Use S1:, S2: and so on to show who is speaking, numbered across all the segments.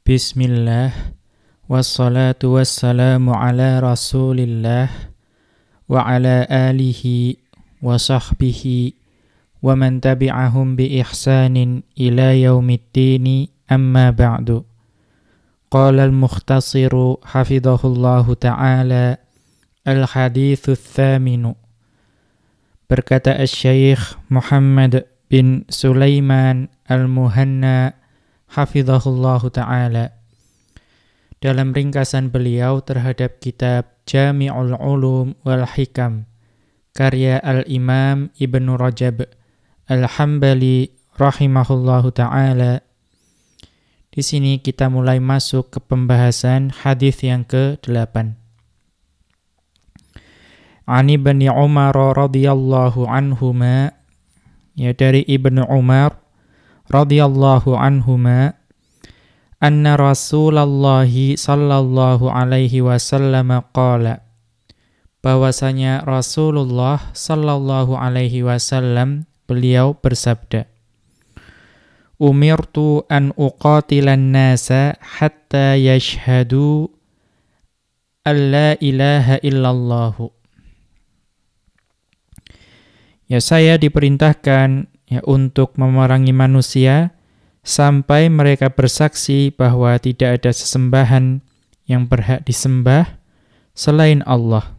S1: Bismillah, wassalatu wassalamu ala rasulillah, wa ala alihi wa sahbihi, wa man tabi'ahum bi ihsanin ila yaumiddini, amma ba'du. Qala al-mukhhtasiru hafidhahullahu ta'ala, al-hadithu thaminu. Berkata Asy-Syaikh Muhammad bin Sulaiman al-Muhanna hafidhahullahu ta'ala dalam ringkasan beliau terhadap kitab Jami'ul Ulum wal Hikam karya Al-Imam Ibnu Rajab Al-Hambali rahimahullahu ta'ala. Di sini kita mulai masuk ke pembahasan hadis yang ke-8. Ani Ibni Umar radhiyallahu anhuma, ya dari Ibnu Umar radhiyallahu anhuma, anna Rasulullah sallallahu alaihi wasallam qala, bahwasanya Rasulullah sallallahu alaihi wasallam beliau bersabda, umirtu an uqatilan nasa hatta yashhadu an la ilaha illallah. Ya, saya diperintahkan untuk memerangi manusia sampai mereka bersaksi bahwa tidak ada sesembahan yang berhak disembah selain Allah.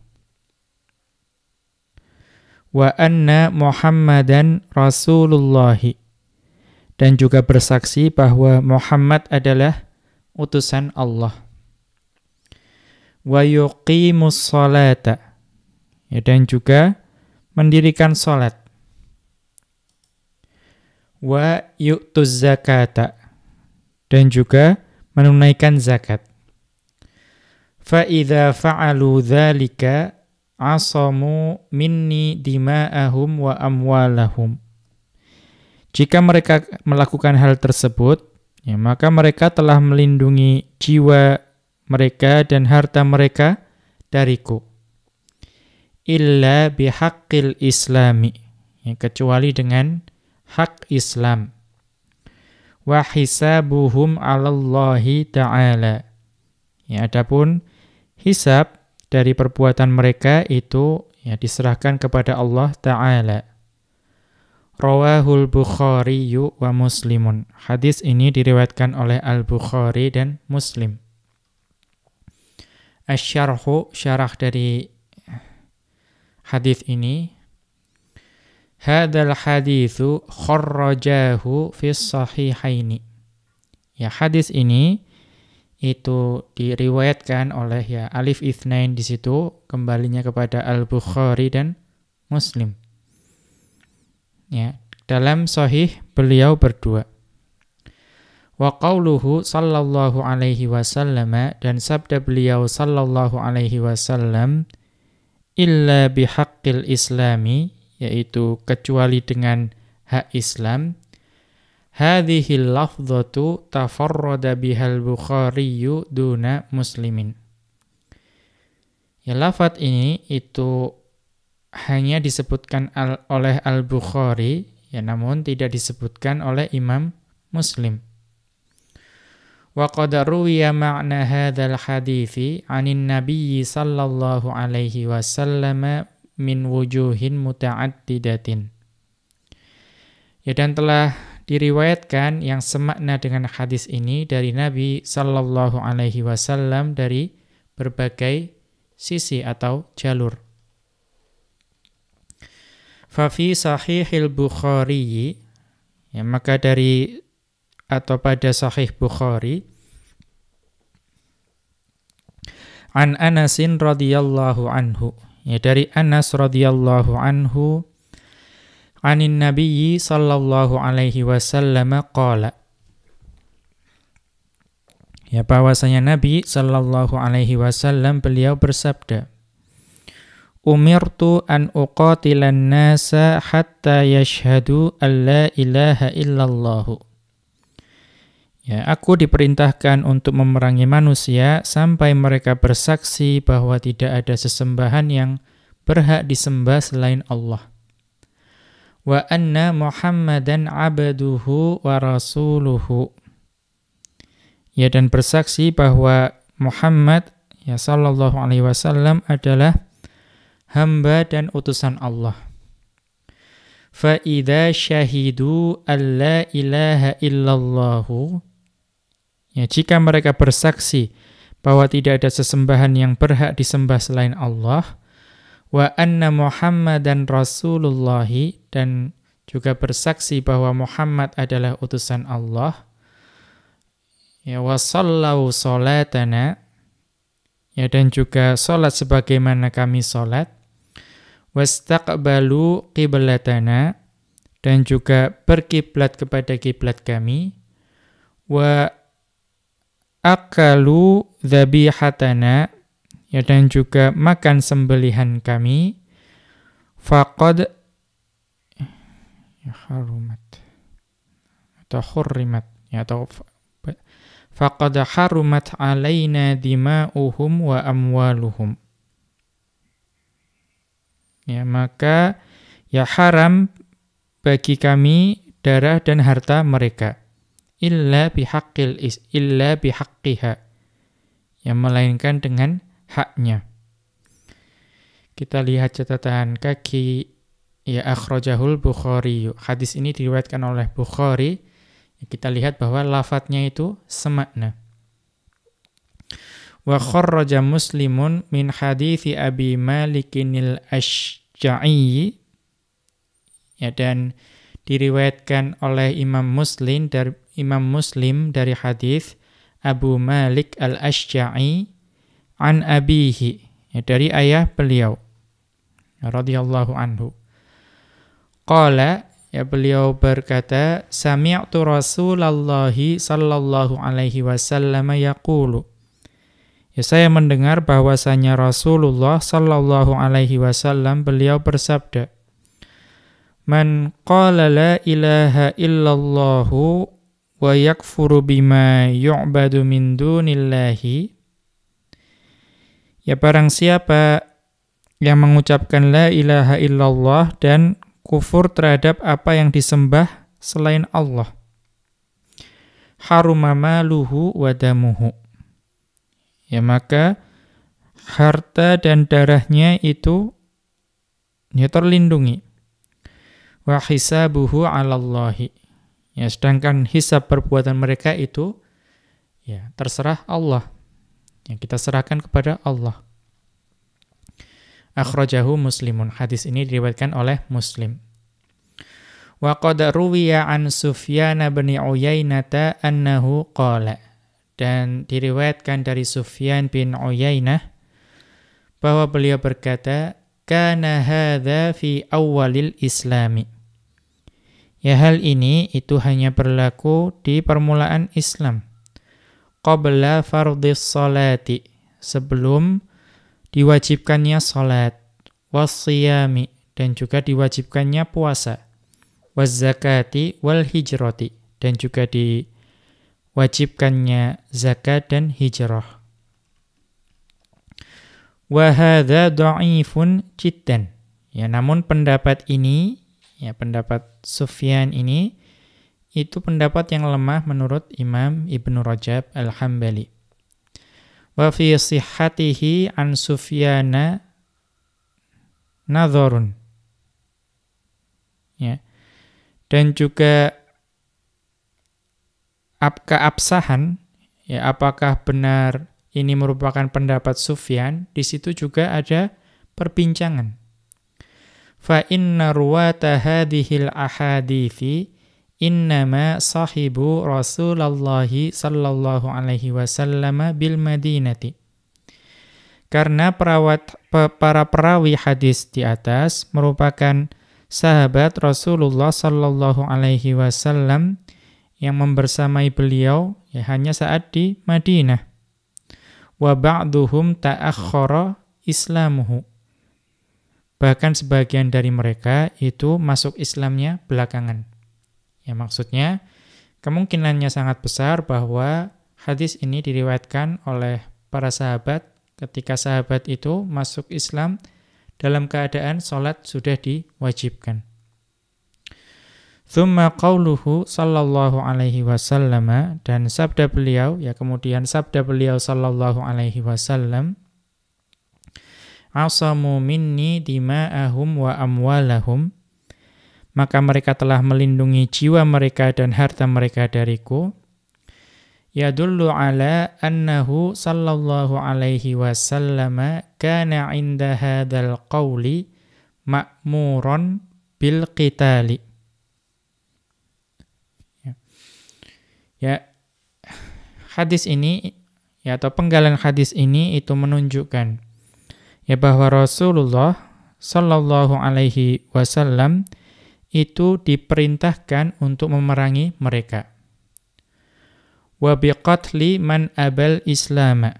S1: Wa anna Muhammadan Rasulullah, dan juga bersaksi bahwa Muhammad adalah utusan Allah. Wa yuqimus salata, dan juga mendirikan salat. Wa yu'tuz zakata, dan juga menunaikan zakat. Fa idza fa'alu dzalika asamu minni dima'ahum wa amwalahum. Jika mereka melakukan hal tersebut, maka mereka telah melindungi jiwa mereka dan harta mereka dariku. Illa bihaqqil islami, kecuali dengan hak Islam. Wa hisabuhum 'alallahi ta'ala. Adapun hisab dari perbuatan mereka itu diserahkan kepada Allah Ta'ala. Rawahul Bukhari wa Muslimun. Hadis ini diriwayatkan oleh Al-Bukhari dan Muslim. Asy-syarhu, syarah dari hadis ini, hadzal haditsu kharrajahu fis sahihaini. Hadis ini itu diriwayatkan oleh alif itsnain di situ kembalinya kepada Al-Bukhari dan Muslim. Dalam sahih beliau berdua. Wa qauluhu sallallahu alaihi wasallam, dan sabda beliau sallallahu alaihi wasallam, illa bihaqqil islami, yaitu kecuali dengan hak Islam. Hadhil lafdhatu tafarrada bihal Bukhari duna Muslimin. Lafaz ini itu hanya disebutkan oleh Al-Bukhari, namun tidak disebutkan oleh Imam Muslim. Wa qad ruwiya ma'na hadzal hadithi 'anin nabiyyi sallallahu alaihi wasallam min wujuhin muta'addidatin. Dan telah diriwayatkan yang semakna dengan hadis ini dari Nabi sallallahu alaihi wasallam dari berbagai sisi atau jalur. Fa fi sahihil Bukhari, maka dari atau pada sahih Bukhari, an Anasin radhiyallahu anhu, dari Anas radhiyallahu anhu, anin nabiyyi sallallahu alaihi wasallam qala, bahwasanya Nabi sallallahu alaihi wasallam beliau bersabda, umirtu an uqatilan nasa hatta yashhadu an la ilaha illallah. Aku diperintahkan untuk memerangi manusia sampai mereka bersaksi bahwa tidak ada sesembahan yang berhak disembah selain Allah. Wa anna Muhammadan abduhu wa rasuluhu. ya, dan bersaksi bahwa Muhammad ya sallallahu alaihi wasallam adalah hamba dan utusan Allah. Fa idza syahidu alla ilaha illallahu, ya, jika mereka bersaksi bahwa tidak ada sesembahan yang berhak disembah selain Allah, wa anna Muhammadan rasulullahi, dan juga bersaksi bahwa Muhammad adalah utusan Allah, ya, wa sallau salatana, ya, dan juga salat sebagaimana kami salat, wastaqbalu qiblatana, dan juga berkiblat kepada kiblat kami, wa akalu dhabihatana, ya, dan juga makan sembelihan kami, faqad ya harumat atau hurrimat, ya, atau faqad harumat alaina dima'uhum wa amwaluhum, ya, maka ya haram bagi kami darah dan harta mereka, illa bihaqqiha, ya, melainkan dengan haknya. Kita lihat catatan kaki, ya, akhrajahul Bukhari. Hadis ini diriwayatkan oleh Bukhari. Kita lihat bahwa lafadznya itu semakna. Wa kharraja Muslimun min hadithi Abi Malikinil Asy'a'i, ya, dan diriwayatkan oleh Imam Muslim dari hadis Abu Malik Al-Asy'a'i an abihi, ya, dari ayah beliau radhiyallahu anhu. Qala, ya, beliau berkata, sami'tu Rasulallahi sallallahu alaihi wasallam yaqulu, ya, saya mendengar bahwasanya Rasulullah sallallahu alaihi wasallam beliau bersabda, man qala la ilaha illallahu wa yakfuru bima yu'badu min dunillahi, ya, barang siapa yang mengucapkan la ilaha illallah dan kufur terhadap apa yang disembah selain Allah, haruma maluhu wa damuhu, ya, maka harta dan darahnya itu, ya, terlindungi, wa hisabuhu 'alallahi, ya, sedangkan hisab perbuatan mereka itu, ya, terserah Allah, yang kita serahkan kepada Allah. Akhrajahu Muslimun. Hadis ini diriwayatkan oleh Muslim. Wa qad ruwiya an Sufyan bin Uyainah annahu qala, dan diriwayatkan dari Sufyan bin Uyainah bahwa beliau berkata, kana hadza fi awwalil islami, ya, hal ini itu hanya berlaku di permulaan Islam, qabla fardhis salati, sebelum diwajibkannya salat, wassiyami, dan juga diwajibkannya puasa, wazzakati wal hijrati, dan juga diwajibkannya zakat dan hijrah. Wa hadza dha'ifun jiddan, ya, namun pendapat ini, ya, pendapat Sufyan ini itu pendapat yang lemah menurut Imam Ibnu Rajab Al-Hambali. Wa fi sihhatihi an Sufyana nadharun, ya, dan juga keabsahan, ya, apakah benar ini merupakan pendapat Sufyan, di situ juga ada perbincangan. Fa inna ruwata hadhil ahadithi innama sahibu Rasulullahi sallallahu alaihi wasallam bil Madinati. Karena para perawi hadis di atas merupakan sahabat Rasulullah sallallahu alaihi wasallam yang membersamai beliau, ya, hanya saat di Madinah. Wa ba'duhum ta'akhkhara islamuhu. Bahkan sebagian dari mereka itu masuk Islamnya belakangan. Ya, maksudnya kemungkinannya sangat besar bahwa hadis ini diriwayatkan oleh para sahabat ketika sahabat itu masuk Islam dalam keadaan sholat sudah diwajibkan. Tsumma qauluhu sallallahu alaihi wasallam, dan sabda beliau, ya kemudian sabda beliau sallallahu alaihi wasallam, asamu minni dima'ahum wa amwalahum, maka mereka telah melindungi jiwa mereka dan harta mereka dariku. Yadullu ala annahu sallallahu alaihi wasallam kana inda hadzal qawli ma'muran bil qitali. Ya, hadis ini, ya, atau penggalan hadis ini itu menunjukkan ya bahwa Rasulullah sallallahu alaihi wasallam itu diperintahkan untuk memerangi mereka. Wa biqatli man abal islam,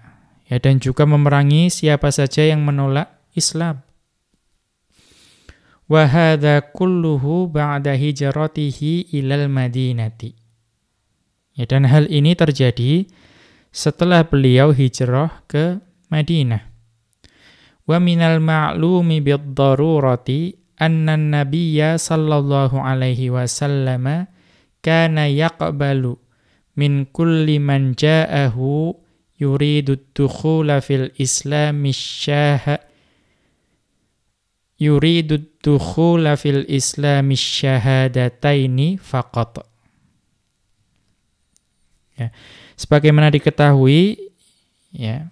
S1: ya, dan juga memerangi siapa saja yang menolak Islam. Wa hadza kulluhu ba'da hijratihi ilal Madinati. Ya, dan hal ini terjadi setelah beliau hijrah ke Madinah. Wa minal ma'lumi bid-darurati anna an-nabiyya sallallahu alaihi wasallam kana yaqbalu min kulli man ja'ahu yuridu ad-dukhula fil islami syahadataini faqat. Ya, sebagaimana diketahui, ya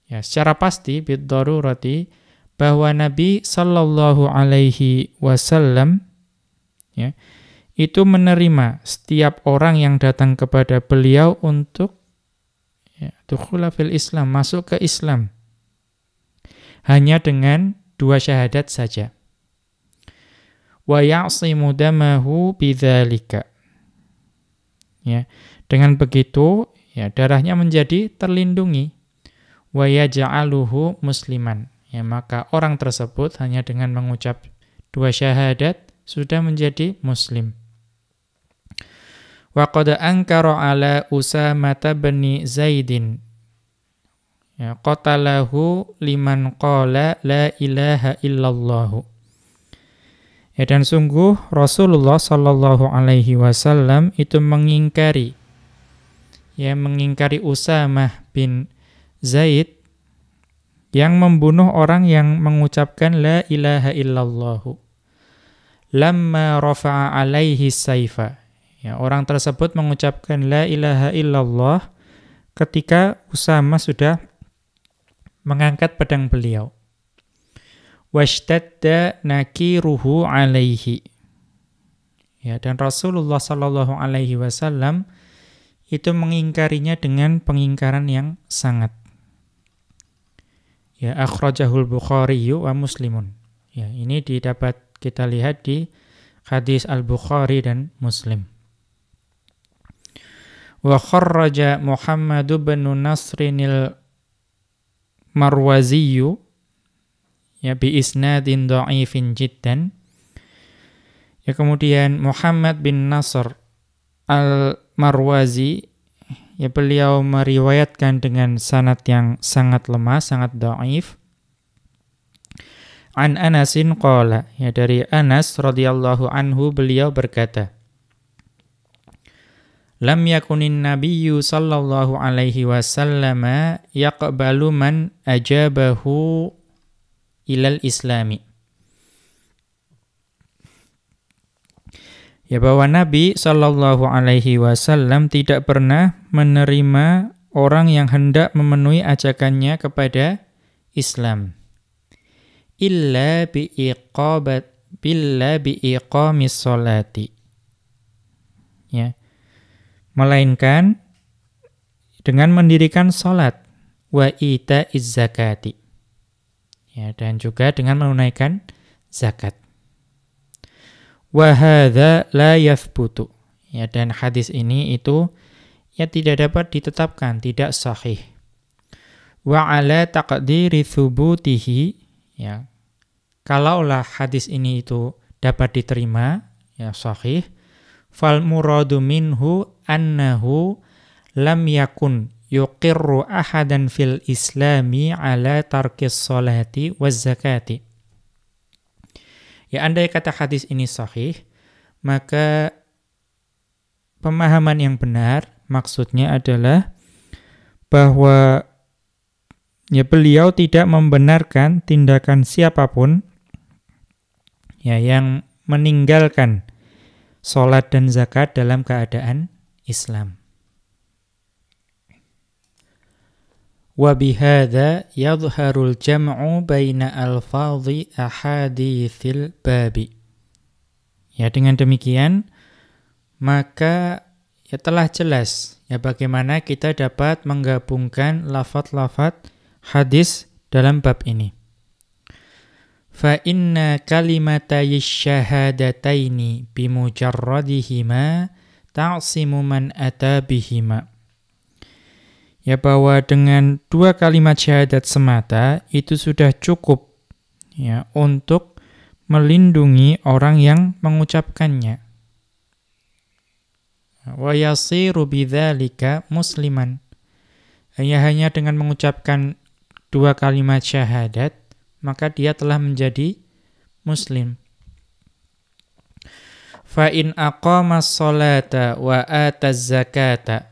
S1: secara pasti bid-darurati, bahwa Nabi sallallahu alaihi wasallam, ya, itu menerima setiap orang yang datang kepada beliau untuk, ya, dukhula fil Islam, masuk ke Islam, hanya dengan 2 syahadat saja. Wa ya'simu damahu bidzalika. Ya, dengan begitu, ya, darahnya menjadi terlindungi. Wa yaj'aluhu musliman. Ya, maka orang tersebut hanya dengan mengucap 2 syahadat sudah menjadi muslim. Wa qad ankara ala Usamah bin Zaidin, ya, qatalahu liman qala la ilaha illallah. Ya, dan sungguh Rasulullah sallallahu alaihi wasallam itu mengingkari Usamah bin Zaid yang membunuh orang yang mengucapkan la ilaha illallah. Lamma rafa'a alaihi saifa. Ya, orang tersebut mengucapkan la ilaha illallah ketika Usamah sudah mengangkat pedang beliau. Washtadda nakiruhu alaihi. Ya, dan Rasulullah sallallahu alaihi wasallam itu mengingkarinya dengan pengingkaran yang sangat. Ya, akhrajahul Bukhari wa Muslimun. Ya, ini dapat kita lihat di hadis Al-Bukhari dan Muslim. Wa kharraja Muhammad bin Nasrinil Marwazi, ya, bi isnadin dha'ifin jiddan. Ya, kemudian Muhammad bin Nasr Al-Marwazi, ya, beliau meriwayatkan dengan sanad yang sangat lemah, sangat dha'if. An Anasin qala, ya, dari Anas radhiyallahu anhu beliau berkata, lam yakunin nabiyyu sallallahu alaihi wasallam yaqbalu man ajabahu ilal islami. Ya, bahwa Nabi sallallahu alaihi wasallam tidak pernah menerima orang yang hendak memenuhi ajakannya kepada Islam. Illa biiqamis sholati. Ya. Melainkan dengan mendirikan salat, wa ita'iz zakati. Ya, dan juga dengan menunaikan zakat. Wa hadza la yathbutu. Ya, dan hadis ini itu, ya, tidak dapat ditetapkan, tidak sahih. Wa ala taqdiri thubutihi, ya, kalaulah hadis ini itu dapat diterima, ya, sahih, fal muradu minhu annahu lam yakun yuqirru ahadan fil islami ala tarkis sholati waz zakati. Ya, andai kata hadis ini sahih, maka pemahaman yang benar maksudnya adalah bahwa ya beliau tidak membenarkan tindakan siapapun ya yang meninggalkan sholat dan zakat dalam keadaan Islam. Wa bihadza yadhharul jam'u baina alfadhi ahaditsil babi. Ya, dengan demikian maka ya telah jelas ya bagaimana kita dapat menggabungkan lafaz-lafaz hadis dalam bab ini. Fa inna kalimatay syahadataini bimujarradihima ta'simu man ata bihima. Ya, bahwa dengan dua kalimat syahadat semata itu sudah cukup ya untuk melindungi orang yang mengucapkannya. Wa yasiru bidzalika musliman. Hanya dengan mengucapkan dua kalimat syahadat maka dia telah menjadi muslim. Fa in aqamas sholata wa ataz zakata.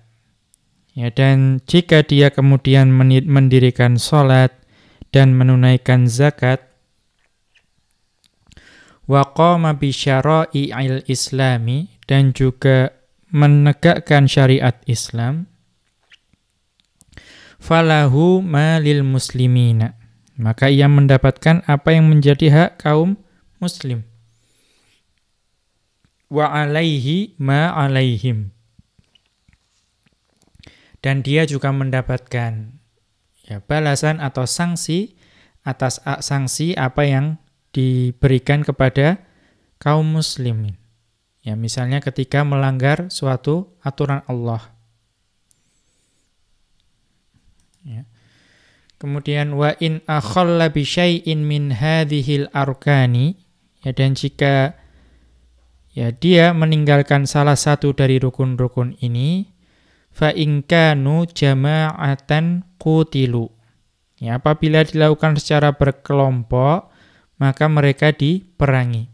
S1: Ya, dan jika dia kemudian mendirikan sholat dan menunaikan zakat, wa qama bi syara'i'il islami, dan juga menegakkan syariat Islam, falahu ma lil muslimina, maka ia mendapatkan apa yang menjadi hak kaum muslim. Wa alaihi ma alaihim, dan dia juga mendapatkan ya balasan atau sanksi atas sanksi apa yang diberikan kepada kaum muslimin. Ya, misalnya ketika melanggar suatu aturan Allah. Ya. Kemudian wa in akhalla bi syai'in min hadhil arkani, ya, dan jika ya dia meninggalkan salah satu dari rukun-rukun ini, fa in kanu jama'atan qutilu. Ya, apabila dilakukan secara berkelompok, maka mereka diperangi.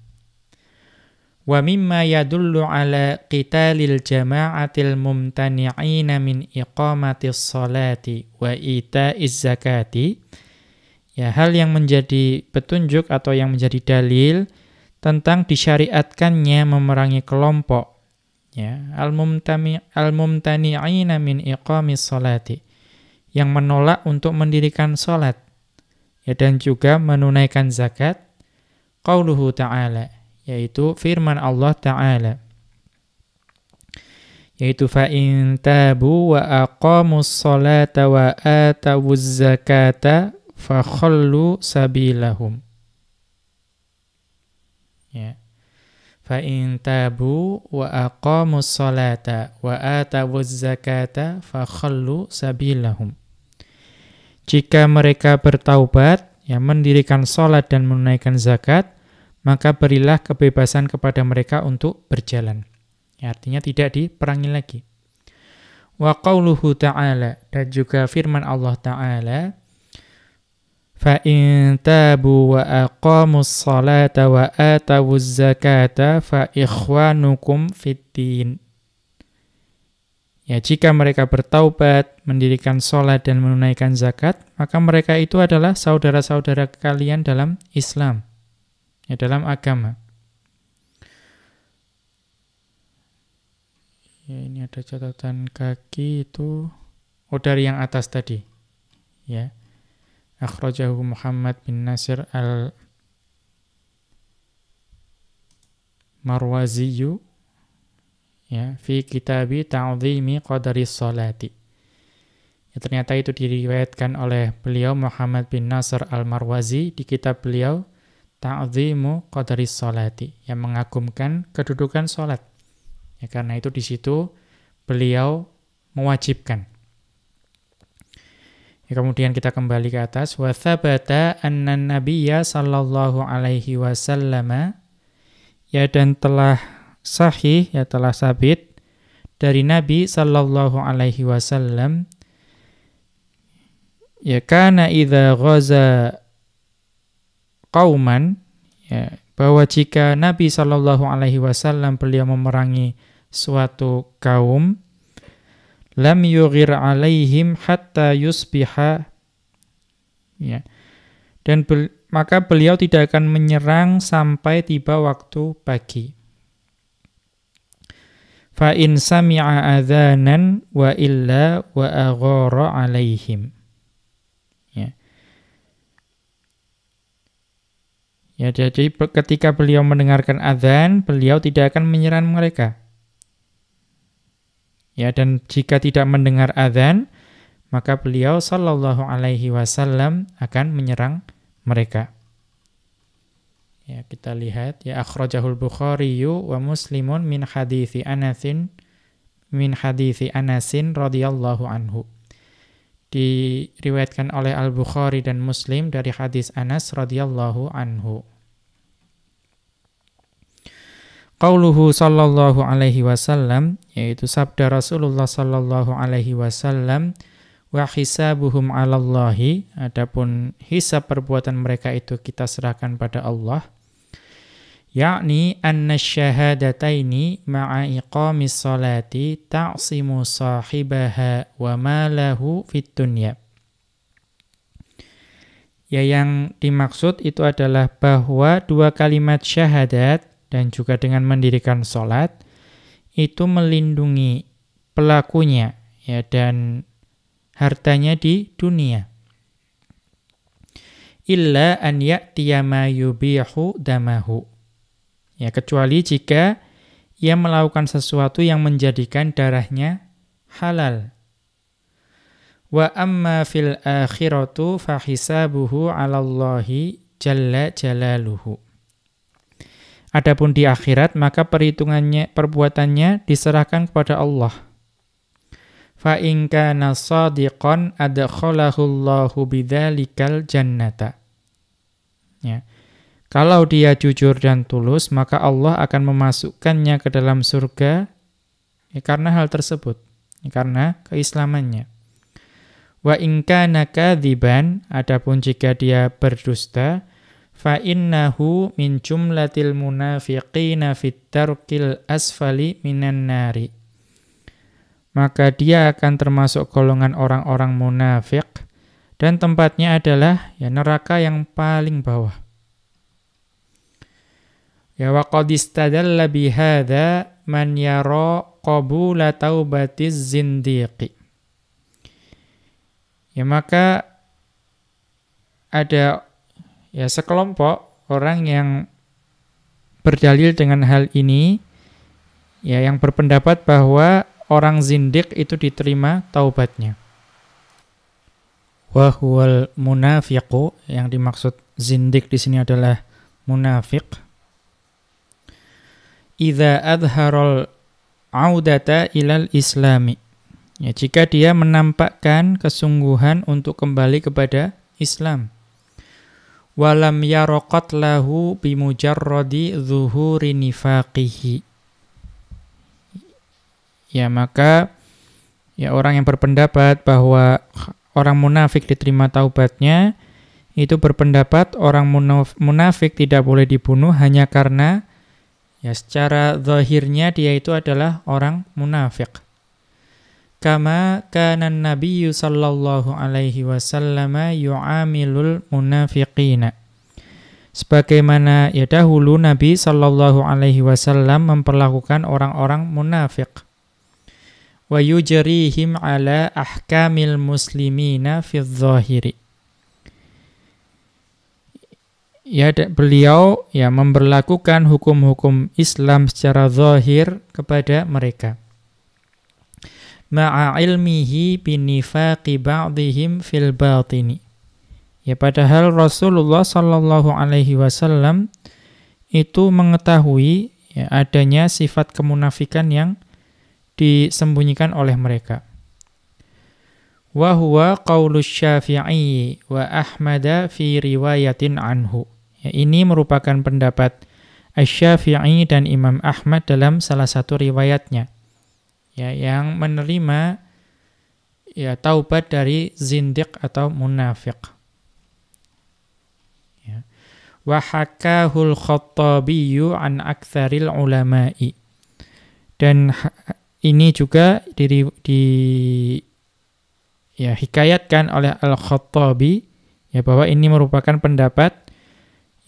S1: Wa mimma yadullu ala qitalil jama'atil mumtani'ina min iqamatis salati wa ita'iz zakati. Ya, hal yang menjadi petunjuk atau yang menjadi dalil tentang disyariatkannya memerangi kelompok ya al-mumtani'ina min iqamis salati, yang menolak untuk mendirikan salat ya dan juga menunaikan zakat, qauluhu ta'ala, yaitu firman Allah Ta'ala, yaitu fa in tabu wa aqamus salata wa atawuz zakata fa khallu sabilahum. Ya, fa in tabu wa aqamus salata wa atawuz zakata fa khallu sabilahum. Jika mereka bertaubat, ya mendirikan salat dan menunaikan zakat, maka berilah kebebasan kepada mereka untuk berjalan. Ya, artinya tidak diperangi lagi. Wa qauluhu ta'ala, dan juga firman Allah Ta'ala, fa in tabu wa aqamus salata wa atawuz zakata fa ikhwanukum fiddin. Ya, jika mereka bertaubat, mendirikan salat dan menunaikan zakat, maka mereka itu adalah saudara-saudara kalian dalam Islam, ya, dalam agama. Ya, ini ada catatan kaki itu dari yang atas tadi. Ya. Akhrajahu Muhammad bin Nasir al-Marwazi ya fi kitabi ta'dhimi qadaris salati. Ya, ternyata itu diriwayatkan oleh beliau Muhammad bin Nasir al-Marwazi di kitab beliau Ta'dhimu qadaris salati, yang mengagumkan kedudukan salat. Ya, karena itu di situ beliau mewajibkan. Ya, kemudian kita kembali ke atas, wa thabata anna nabiyya sallallahu alaihi wasallam, ya, dan telah sahih, ya, telah sabit dari Nabi sallallahu alaihi wasallam, ya, kana idza ghaza qauman, ya, bahwa jika Nabi Shallallahu Alaihi Wasallam beliau memerangi suatu kaum, lam yughir alaihim hatta yusbiha, ya, dan maka beliau tidak akan menyerang sampai tiba waktu pagi. Fa in sami'a adzanan wa illa wa aghara alaihim. Ya, jadi ketika beliau mendengarkan azan, beliau tidak akan menyerang mereka. Ya, dan jika tidak mendengar azan, maka beliau sallallahu alaihi wasallam akan menyerang mereka. Ya, kita lihat ya, akhrajahul Bukhari wa Muslimun min hadithi Anasin radhiyallahu anhu. Diriwayatkan oleh Al-Bukhari dan Muslim dari hadis Anas radhiyallahu anhu. Qauluhu sallallahu alaihi wasallam, yaitu sabda Rasulullah sallallahu alaihi wasallam, wa hisabuhum 'alallahi, adapun hisab perbuatan mereka itu kita serahkan pada Allah. Yakni anna syahadataini ma'a iqamis salati ta'simu sahibaha wa ma lahu fid dunya. Ya, yang dimaksud itu adalah bahwa dua kalimat syahadat dan juga dengan mendirikan salat itu melindungi pelakunya, ya, dan hartanya di dunia. Illa an ya'tiya ma yubihu damahu. Ya, kecuali jika ia melakukan sesuatu yang menjadikan darahnya halal. Wa amma fil akhiratu fa hisabuhu 'alallahi jalla jalaluhu. Adapun di akhirat maka perbuatannya diserahkan kepada Allah. Fa in kana shadiqan adkhalahu Allahu bidzalikal jannata. Ya. Kalau dia jujur dan tulus, maka Allah akan memasukkannya ke dalam surga, ya, karena hal tersebut, ya, karena keislamannya. Wa in kana kadziban, adapun jika dia berdusta, fa innahu min jumlatil munafiqina fit darkil asfali minan nari. Maka dia akan termasuk golongan orang-orang munafik dan tempatnya adalah, ya, neraka yang paling bawah. Ya, wa qad istadalla bihadza man yara qabula taubatiz zindiqi. Ya, maka ada, ya, sekelompok orang yang berdalil dengan hal ini, ya, yang berpendapat bahwa orang zindik itu diterima taubatnya. Wa huwal munafiqu, yang dimaksud zindik di sini adalah munafik. Idza adharal audata ilal islami. Ya, jika dia menampakkan kesungguhan untuk kembali kepada Islam. Walam yaraqat lahu bimujarradi zuhuri nifaqihi. Ya, maka, ya, orang yang berpendapat bahwa orang munafik diterima taubatnya itu berpendapat orang munafik tidak boleh dibunuh hanya karena, ya, secara zahirnya dia itu adalah orang munafik. Kama kana an-nabiyyu sallallahu alaihi wasallam yu'amilul munafiqina. Sebagaimana, ya, dahulu Nabi sallallahu alaihi wasallam memperlakukan orang-orang munafik. Wa yujrihim ala ahkamil muslimina fi adh-dhahiri. Ya, beliau, ya, memberlakukan hukum-hukum Islam secara zahir kepada mereka. Ma'a ilmihi binifaqi ba'dihim fil batini. Ya, padahal Rasulullah sallallahu alaihi wasallam itu mengetahui, ya, adanya sifat kemunafikan yang disembunyikan oleh mereka. Wa huwa qaulus Syafi'i wa Ahmad fi riwayatin anhu. Ya, ini merupakan pendapat Asy-Syafi'i dan Imam Ahmad dalam salah satu riwayatnya, ya, yang menerima, ya, taubat dari zindiq atau munafik. Ya. Wa hakahul Khattabi an aktsaril ulama'i. Dan ini juga hikayatkan oleh Al-Khattabi ya, bahwa ini merupakan pendapat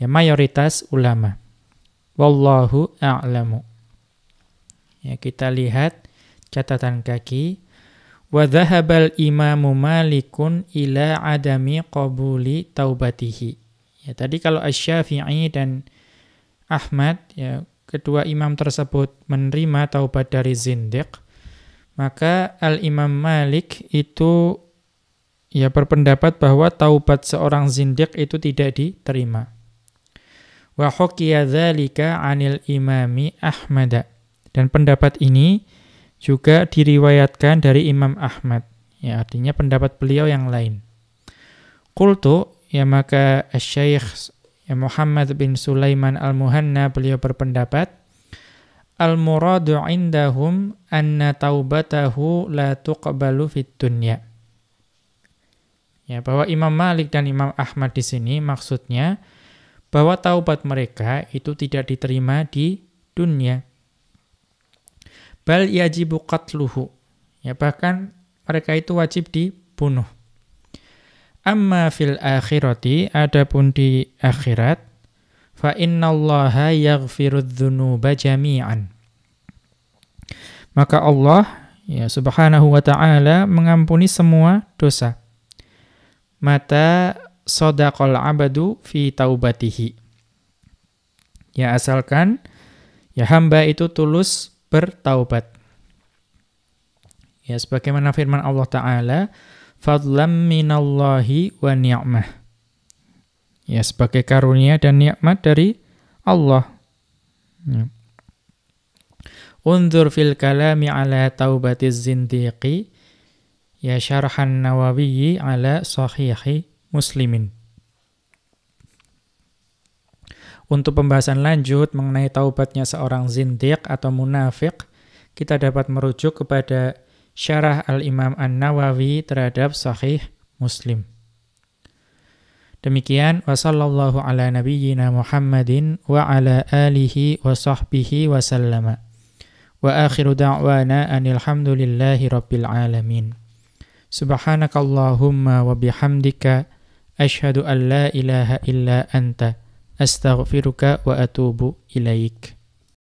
S1: ya mayoritas ulama. Wallahu a'lamu. Ya, kita lihat catatan kaki. Wa dhahabal imamu Malikun ila adami qabuli taubatihi. Ya, tadi kalau Asy-Syafi'i dan Ahmad ya, kedua imam tersebut menerima taubat dari zindiq, maka Al-Imam Malik itu ya berpendapat bahwa taubat seorang zindiq itu tidak diterima. Wa hukiya dzalika 'anil imami Ahmad. Dan pendapat ini juga diriwayatkan dari Imam Ahmad. Ya, artinya pendapat beliau yang lain. Qultu, ya maka Asy-Syaikh ya Muhammad bin Sulaiman Al-Muhanna beliau berpendapat al-muradu indahum anna taubatahu la tuqbalu fid dunya. Ya, bahwa Imam Malik dan Imam Ahmad di sini maksudnya bahwa taubat mereka itu tidak diterima di dunia. Bal yajibu qatluhu. Ya, bahkan mereka itu wajib dibunuh. Amma fil akhirati, adapun di akhirat, fa innallaha yaghfirudz dzunuba jami'an. Maka Allah ya Subhanahu wa taala mengampuni semua dosa. Mata shadaqal 'abdu fi taubatihi. Ya, asalkan ya hamba itu tulus bertaubat. Ya, sebagaimana firman Allah taala, fadlam minallahi wa ni'mah. Ya, sebagai karunia dan nikmat dari Allah. Ya. Unzur fil kalami ala taubatiz zindiqi ya syarhan Nawawi ala sahihi Muslimin. Untuk pembahasan lanjut mengenai taubatnya seorang zindiq atau munafik, kita dapat merujuk kepada syarah Al-Imam An-Nawawi terhadap Sahih Muslim. Demikian, wa sallallahu ala nabiyyina Muhammadin wa ala alihi wa sahbihi wa sallama. Wa akhiru da'wana anil hamdulillahi rabbil alamin. Subhanakallahumma wa bihamdika asyhadu an la ilaha illa anta astaghfiruka wa atubu ilaik.